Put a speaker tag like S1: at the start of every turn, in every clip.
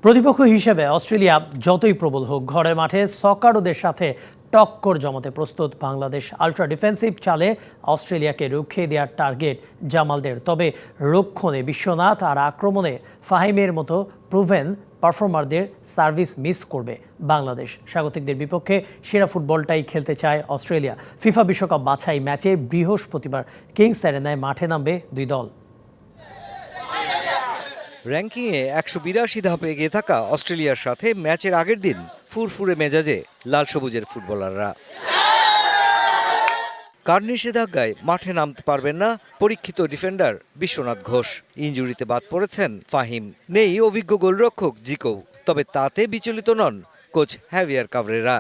S1: প্রতিপক্ষ হিসেবে অস্ট্রেলিয়া যতই প্রবল হোক, ঘরের মাঠে সকারোদের সাথে টক্কর জমাতে প্রস্তুত বাংলাদেশ। আল্ট্রা ডিফেন্সিভ চালে অস্ট্রেলিয়াকে রুখে দেওয়ার টার্গেট জামালদের। তবে রক্ষণে বিশ্বনাথ আর আক্রমণে ফাহিমের মতো প্রুভেন পারফর্মারদের সার্ভিস মিস করবে বাংলাদেশ। স্বাগতিকদের বিপক্ষে সেরা ফুটবলটাই খেলতে চায় অস্ট্রেলিয়া। ফিফা বিশ্বকাপ বাছাই ম্যাচে বৃহস্পতিবার কিংস এরেনায় মাঠে নামবে দুই দল।
S2: র্যাঙ্কিংয়ে ১৮২ ধাপে এগিয়ে থাকা অস্ট্রেলিয়ার সাথে ম্যাচের আগের দিন ফুরফুরে মেজাজে লাল সবুজের ফুটবলাররা। কার নিষেধাজ্ঞায় মাঠে নামতে পারবেন না পরীক্ষিত ডিফেন্ডার বিশ্বনাথ ঘোষ। ইনজুরিতে বাদ পড়েছেন ফাহিম, নেই অভিজ্ঞ গোলরক্ষক জিকো। তবে তাতে বিচলিত নন কোচ হ্যাভিয়ার কাবরেরা।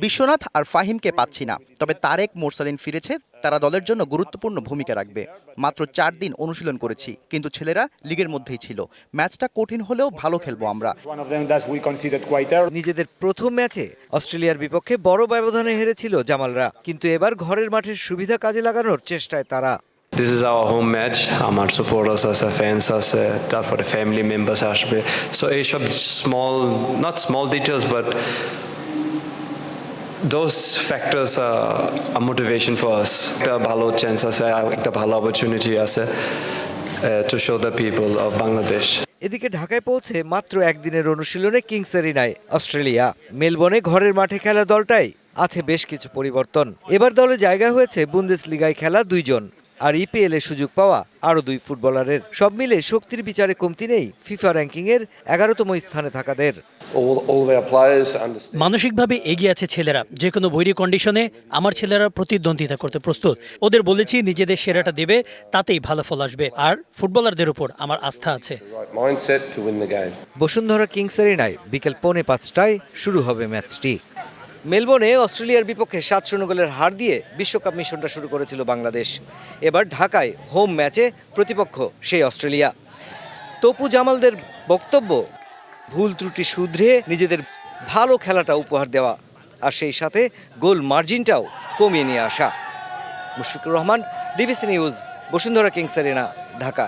S3: বিশ্বনাথ আর ফাহিমকে পাচ্ছি না, তবে তারেক মোরসালিন ফিরেছে। তারা দলের জন্য গুরুত্বপূর্ণ ভূমিকা রাখবে। মাত্র 4 দিন অনুশীলন করেছি, কিন্তু ছেলেরা লিগের মধ্যেই ছিল। ম্যাচটা কঠিন হলেও ভালো খেলবো আমরা।
S2: নিজেদের প্রথম ম্যাচে অস্ট্রেলিয়ার বিপক্ষে বড় ব্যবধানে হেরেছিল জামালরা, কিন্তু এবার ঘরের মাঠের সুবিধা কাজে লাগানোর চেষ্টায় তারা।
S4: This is our home match. আমার supporters আছে, fans আছে, তারপরে family members আসবে। So এইসব not small details, but those factors are a motivation for us. একটা ভালো chance আছে, একটা ভালো opportunity আছে to show the people of Bangladesh.
S2: এদিকে ঢাকায় পৌঁছে মাত্র একদিনের অনুশীলনে কিংস এরিনায় অস্ট্রেলিয়া। মেলবোর্নে ঘরের মাঠে খেলা দলটাই আছে বেশ কিছু পরিবর্তন। এবার দলে জায়গা হয়েছে বুন্দেসলিগায় খেলা 2 জন আর ইপিএল এর সুযোগ পাওয়া আরও 2 ফুটবলারের। সব মিলে শক্তির বিচারে কমতি নেই ফিফা র্যাঙ্কিংয়ের 11তম স্থানে থাকাদের।
S1: মানসিকভাবে এগিয়ে আছে ছেলেরা। যে কোনো বৈরী কন্ডিশনে আমার ছেলেরা প্রতিদ্বন্দ্বিতা করতে প্রস্তুত। ওদের বলেছি নিজেদের সেরাটা দেবে, তাতেই ভালো ফল আসবে। আর ফুটবলারদের উপর আমার আস্থা আছে।
S2: বসুন্ধরা কিংস এরিনায় বিকেল 4:45টায় শুরু হবে ম্যাচটি। মেলবোর্নে অস্ট্রেলিয়ার বিপক্ষে 7-0 গোলের হার দিয়ে বিশ্বকাপ মিশনটা শুরু করেছিল বাংলাদেশ। এবার ঢাকায় হোম ম্যাচে প্রতিপক্ষ সেই অস্ট্রেলিয়া। তপু জামালদের বক্তব্য, ভুল ত্রুটি শুধরে নিজেদের ভালো খেলাটা উপহার দেওয়া, আর সেই সাথে গোল মার্জিনটাও কমিয়ে নিয়ে আসা। Mushfiqur Rahman, DBC News, Bashundhara Kings Arena, Dhaka.